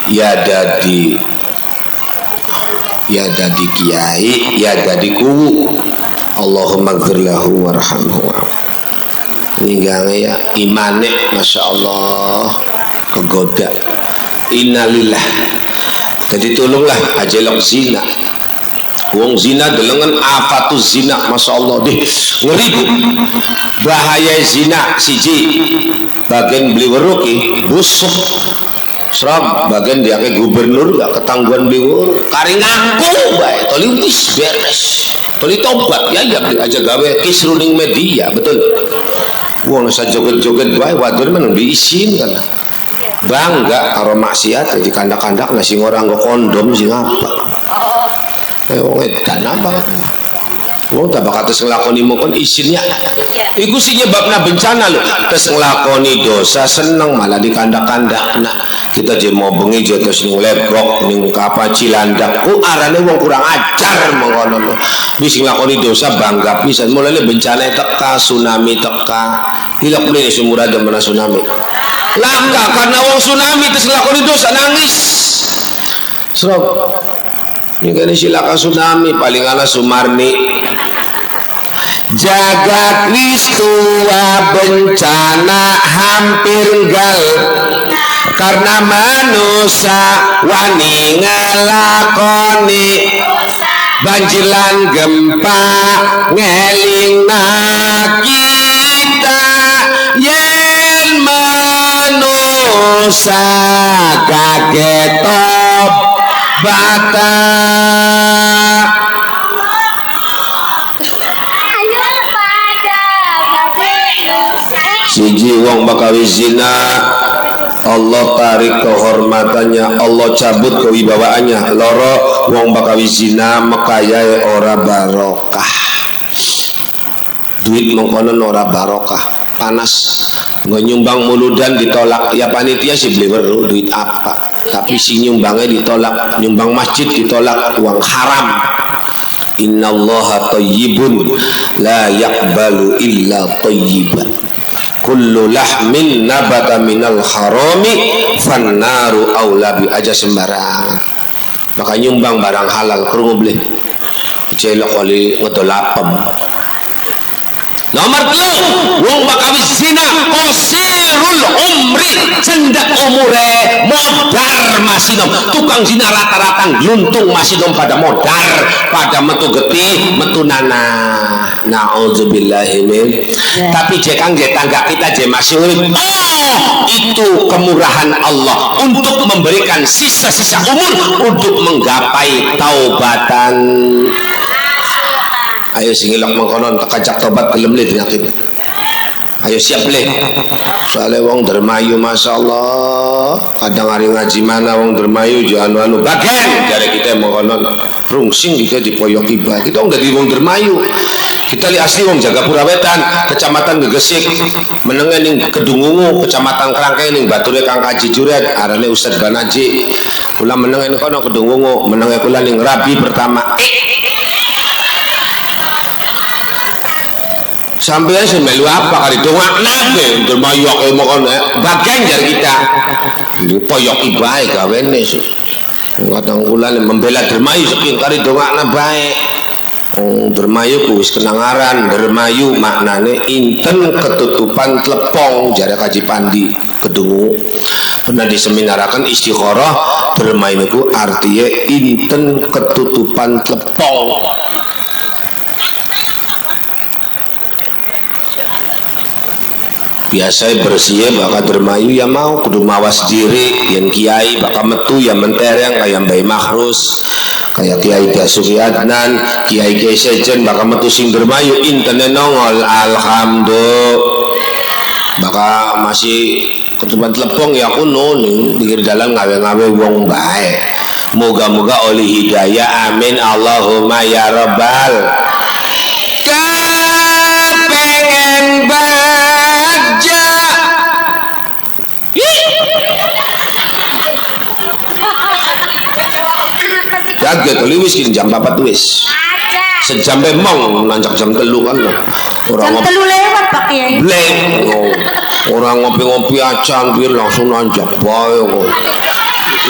ya dadi kiai ya dadi kuwu. Allahumma gfir lahu warhamhu ninggange ya imane masyaallah kegoda innalillah jadi tolonglah ajelok zina wong zina delengan afatuz zina masyaallah deh ngeri bu bahaya zina siji bagian beli weruki busuk serap bagian dia ke gubernur gak ketangguhan beli weruk kari ngaku baik toli wis beres toli tobat ya aja gawe kisruning media betul wong nasa joget-joget baik wadur mana diisin kan bangga karo maksiat jadi kandak-kandak nasi orang go kondom sih ngapa wong edan apa wong tak bakal terus ngelakoni mukon isinnya iku sih nyebabnya bencana loh terus ngelakoni dosa seneng malah di kandak-kandak nah kita je mau bengi je terus ngelebok ning kapa cilandak arane wong kurang ajar mengono lo wis ngelakoni dosa bangga pisan mulane bencana teka tsunami teka hilak muni sumur ada mana tsunami laka karena wong tsunami terus ngelakoni dosa nangis serap ini kan silaka tsunami paling ala Sumarni jagat wis tua bencana hampir gal karena manusia wani ngelakoni banjir lan gempa ngelingna kita yen manusia kageton bata Ayo pada siji wong bakawi zina Allah tarik kehormatannya, Allah cabut kewibawaannya. Loro wong bakawi zina mekayai ora barokah, duit mengkonon ora barokah, panas nggak nyumbang muludan ditolak ya panitia sih beli baru duit apa, tapi si nyumbangnya ditolak, nyumbang masjid ditolak, uang haram. Innallaha thayyibun la yaqbalu illa thayyiban. Kullu lahmin nabata minal harami fannaru aula bi aja sembarangan. Maka nyumbang barang halal krungu beli. Celok kali ngedolapem. Nomor 3 wong bakawi zina qasirul umri, cendak umure modar masinom. Tukang zina rata-rata gluntung masinom pada modar, pada metu geti metu nana. Nauzubillahi min. Tapi jekang tangga kita je masih urip. Oh, itu kemurahan Allah untuk memberikan sisa-sisa umur untuk menggapai taubatan. Ayo singilok mengkonon tekajak tobat gelem le yakin. Ayo siap le. Soalnya wong dermayu masya Allah. Kadang hari ngaji mana wong dermayu jangan anu bagian dari kita mengkonon rungsing kita dipoyok iba. Kita nggak di wong dermayu. Kita li asli wong Jagapura Wetan, kecamatan Gegesik, menengah ning Kedungungu, kecamatan Kerangkeng ning Bature Kang Kaji Juret, arane Ustadz Banaji. Kula menengah ning kono Kedungungu, menengah kula ning Rabi pertama. Sampai saya melu apa kali dongak nabe dermayu kaya mokon bagian dari kita poyok ibae gawene kadang kula membela dermayu saking kali dongak nabe. Dermayu kuwis kenangaran. Dermayu maknane inten ketutupan telepong jare Kaji Pandi Kedungu pernah diseminarakan istikharah. Dermayu ku artinya inten ketutupan telepong. Biasa bersih bakal dermayu ya mau kudu mawas diri yang kiai bakal metu ya mentereng kayak Mbay Mahrus kayak Kiai Dasuki Adnan Kiai Kiai Sejen bakal metu sing dermayu intene nongol alhamdulillah bakal masih ketuban telepong ya kuno nih pikir dalam ngawe-ngawe wong baik. Moga-moga oleh hidayah amin Allahumma ya rabbal. Kepengen baja kaget oli wis jam 4 wis sejam memang nancak jam 3 kan orang jam 3 lewat Pak Kiai. bleng orang ngopi-ngopi acan bir langsung nancak bae kok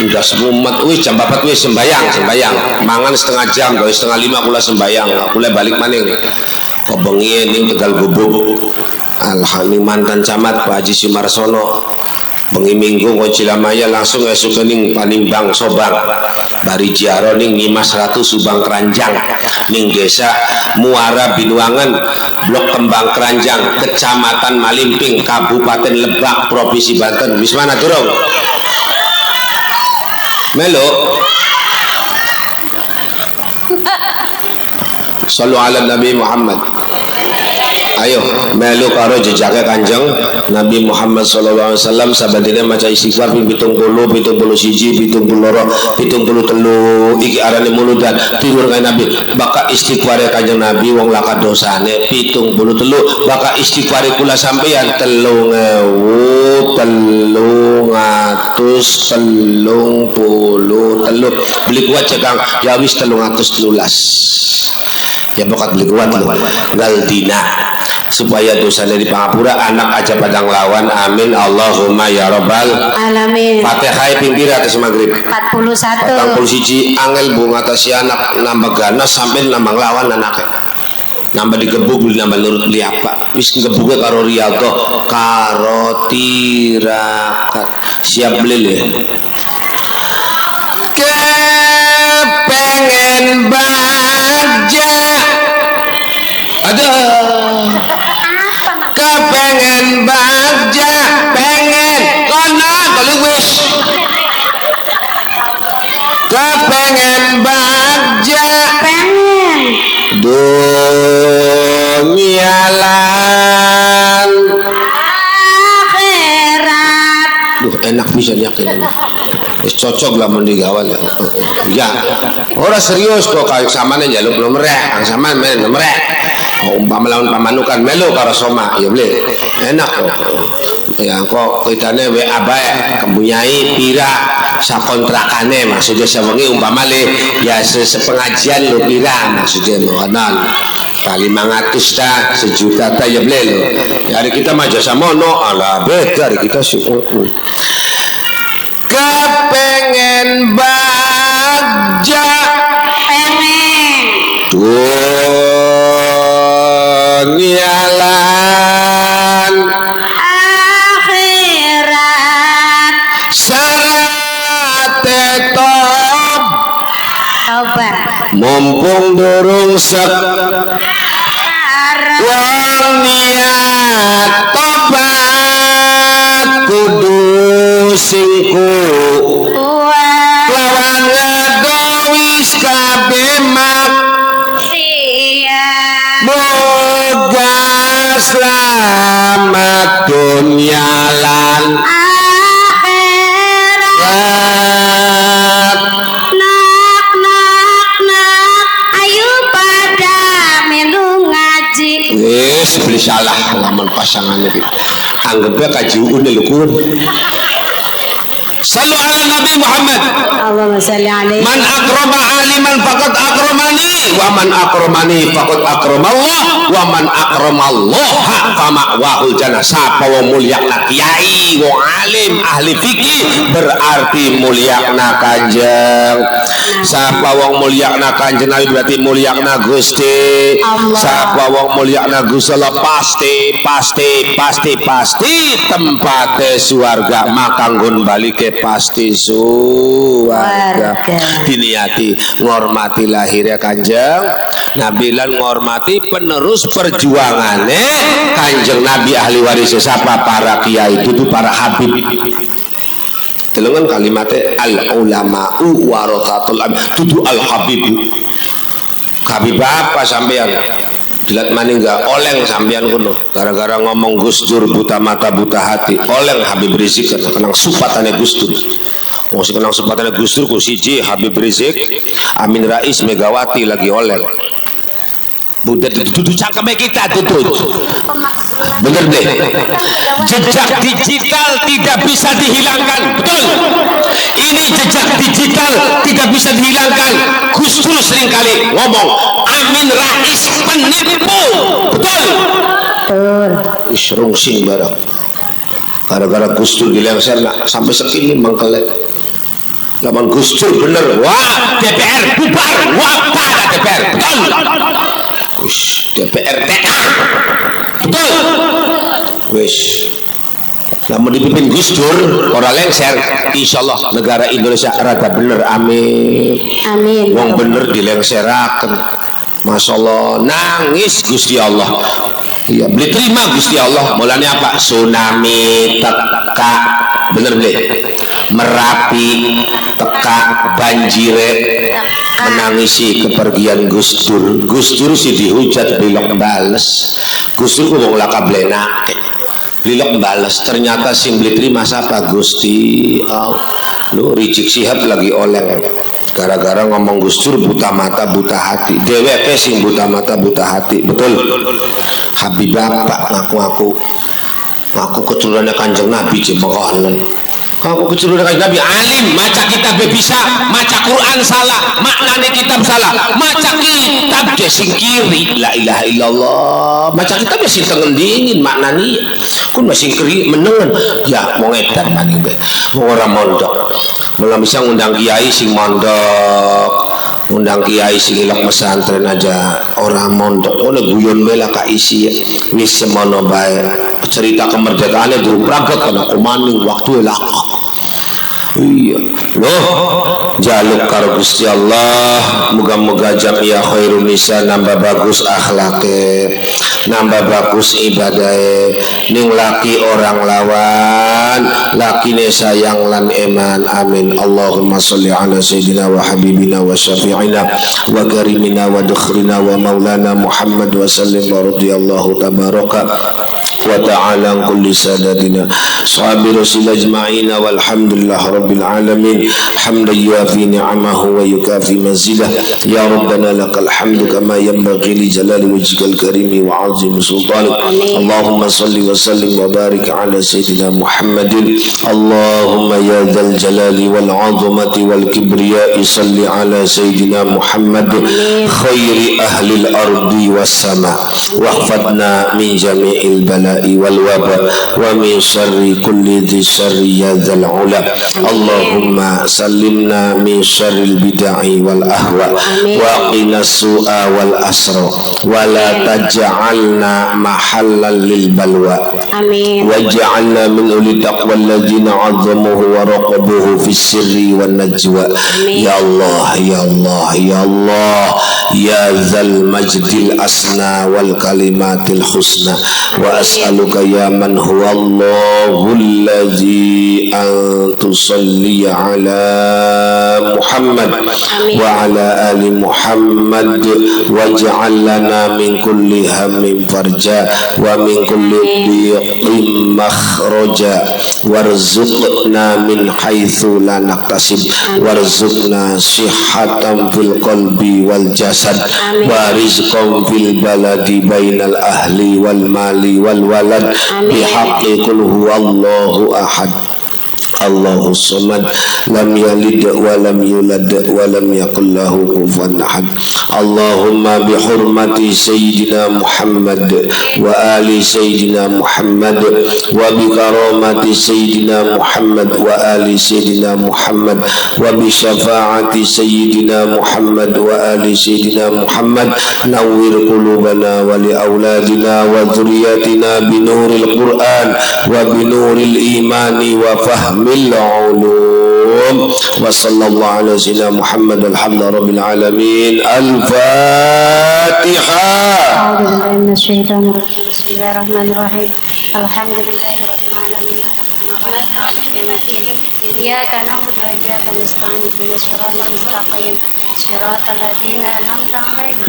udah semumet wis jam 4 wis sembayang mangan setengah jam gawe setengah 5 kula sembayang kula balik maning kok bengi ning Tegal Gubuk alhamdulillah mantan camat Pak Haji Sumarsono bengi minggu kok Cilamaya langsung esuk ning Panimbang Sobang bari jiaro ning Nyimas Ratu Subang Keranjang ning desa Muara Binuangan Blok Kembang Keranjang Kecamatan Malimping Kabupaten Lebak Provinsi Banten. Wis mana durung melo sallu ala Nabi Muhammad. Ayo melu karo jejake Kanjeng Nabi Muhammad sallallahu alaihi wasallam sabadine maca istighfar ping 70 71 72 73 iki arane muludan tidur kaya Nabi baka istighfare Kanjeng Nabi wong laka dosane 73 baka istighfare kula sampeyan 3333 beli kuat cekang ya wis 313 ya bakat beli kuat lho galdina supaya dosanya dipangapura anak aja padang lawan amin Allahumma ya rabbal Alamin. Fatihah pinggir atas maghrib 41 41 angel bunga atas si anak nambah ganas sampai nambah lawan anaknya nambah digebuk nambah nurut beli apa wis ngebuknya karo Riyadho karo tirakat siap beli ya kepengen baja ada kepengen baja pengen kono kalau wis kepengen kepengen bagja pengen dunyalan akhirat. duh enak bisa yakin cocok lah mau digawal ya orang serius kok kayak samane jaluk nomor ang sama main nomor umpama lawan pamanukan melu karo soma ya boleh enak kok ya kok kitane we abae kempunyai pira sakontrakane maksudnya sewengi umpama le ya sepengajian lo pira maksudnya ngonon kali 500 dah sejuta ta ya boleh lo hari kita mah jasa mono ala beda hari kita kepengen bagja Pengen dunyalan akhirat. syarat tetap Obat mumpung durung Arab wong niat tobat kudu singku kuat lawan ngedowis kabeh siap moga selamat dunyalan akhirat. Nak nak nak ayo pada melu ngaji. wis beli salah lamun pasangan iki anggapnya kaji unil lukun sallu ala nabi Muhammad Allahumma salli alaihi. man akrama aliman faqad akramani wa man akramani faqad akramallah wa man akramallah fama wahul jannah. Sapa wong mulyakna kiai wong alim ahli fikih berarti mulyakna kanjeng. Sapa wong mulyakna kanjeng Nabi berarti mulyakna Gusti Allah. Sapa wong mulyakna Gusti Allah pasti tempate swarga maka nggon balike pasti swarga. Diniati ngormati lahirnya kanjeng Nabi lan ngormati penerus perjuangane kanjeng Nabi ahli waris siapa para kiai itu para habib. Delongan kalimatnya al ulama'u warathatul tutu al habibu. Habib apa sampean? Dilat maningga oleng sampean kuno gara-gara ngomong Gus Dur buta mata buta hati oleng Habib Rizik kenang supatane Gus Dur. Oh si kenang supatane Gus Dur ku siji Habib Rizik Amin Rais Megawati lagi oleng. Budak itu cakapnya kita tutut. Bener deh. Jejak digital tidak bisa dihilangkan. Betul. Ini jejak digital tidak bisa dihilangkan. Gus Dur seringkali ngomong Amin Rais penipu. Betul. Betul. Isrungsing barang. Gara-gara Gus Dur dilengser sampai segini mangkelek. Laman Gus Dur bener. Wah DPR bubar. Wah tak ada DPR. Betul. Wis DPR TK. Betul. Wis. Lamun dipimpin Gus Dur ora lengser, insyaallah negara Indonesia rada bener amin. Amin. Wong bener dilengseraken. Masyaallah nangis Gusti Allah. Iya, beli terima Gusti Allah. Mulanya apa? Tsunami teka. Bener beli. Merapi teka banjire menangisi kepergian Gus Dur. Gus Dur sih dihujat belok bales. Gus Dur ku wong laka blenak. Belok bales ternyata sing beli terima siapa Gusti. Lu Rizik Syihab lagi oleng. Gara-gara ngomong Gus Dur buta mata buta hati. Dheweke sing buta mata buta hati. Betul. Habib bapak ngaku-ngaku keturunannya kanjeng Nabi jemengkonen. Aku keturunan kanjeng Nabi alim, maca kitab bisa, maca Quran salah, maknanya kitab salah, maca kitab dia singkiri. La ilaha illallah. Maca kitab dia sing dingin maknanya. Kun masih kiri menengen. Ya mau ngedan maning be. Orang mondok. Mulai bisa ngundang kiai sing mondok, undang kiai sing ilok pesantren aja orang mondok. Oleh guyon bela ka isi wis semono bae. Cerita kemerdekaannya durung pragat karena kumaning waktu elak. Iya, jaluk karo Gusti Allah muga-muga jamiah khairun nisa nambah bagus akhlake, nambah bagus ibadahe, ning laki orang lawan lakine sayang lan eman, amin. Allahumma sholli ala sayyidina wa habibina wa syafi'ina wa karimina wa dukhrina wa maulana Muhammad wa sallim wa radiyallahu tabaraka wa ta'ala kulli sadatina sahabi rasul ajma'ina walhamdulillah rabbil alamin hamdan yuafi ni'amahu wa yukafi mazidah ya rabbana lakal hamdu kama yanbaghi li jalali wajhikal karimi wa azim sultanik. Allahumma salli wa sallim wa barik ala sayyidina Muhammadin. Allahumma ya dzal jalali wal azamati wal kibriya salli ala sayyidina Muhammad khairi ahli al-ardi was sama wahfadna min jami'il bala'i wal waba wa min syarri kulli dhi syarri ya dzal ula. Allahumma sallimna min syarril bid'ah wal ahwa wa qina su'a wal asra wa la taj'alna mahallan lil balwa, amin. waj'alna min uli taqwa alladhina 'azzamuhu wa raqabuhu fis sirri wan najwa. Ya Allah ya Allah ya Allah ya dzal majdil asna wal kalimatil husna wa as'aluka ya man huwa Allahul ladzi an tusalli ala Muhammad wa ala ali Muhammad waj'al lana min kulli hammin farja wa min kulli dhiqin makhraja warzuqna min haitsu la naqtasib warzuqna sihhatan fil qalbi wal jasad wa rizqan fil baladi bainal ahli wal mali wal walad bihaqqi qul huwallahu ahad Allahu samad lam yalid wa lam yulad wa lam yakul lahu kufuwan ahad. Allahumma bi hurmati sayyidina Muhammad wa ali sayyidina Muhammad wa bi karamati sayyidina Muhammad wa ali sayyidina Muhammad wa bi syafaati sayyidina Muhammad wa ali sayyidina Muhammad nawwir qulubana wa li auladina wa dhurriyyatina bi nuril Qur'an wa bi nuril imani wa fahmi العلوم وصلى الله على سيدنا محمد الحمد رب العالمين. الفاتحة. أعوذ بالله من الشيطان الرجيم. بسم الله الرحمن الرحيم. الحمد لله رب العالمين الرحمن الرحيم مالك يوم الدين إياك نعبد وإياك نستعين اهدنا الصراط المستقيم صراط الذين أنعمت عليهم.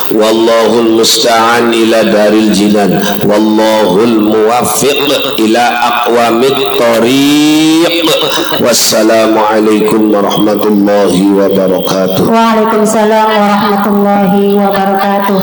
Wallahul musta'an ila daril jinan wallahul muwaffiq ila aqwamit thoriq. Wassalamu alaikum warahmatullahi wabarakatuh. Waalaikumsalam warahmatullahi wabarakatuh.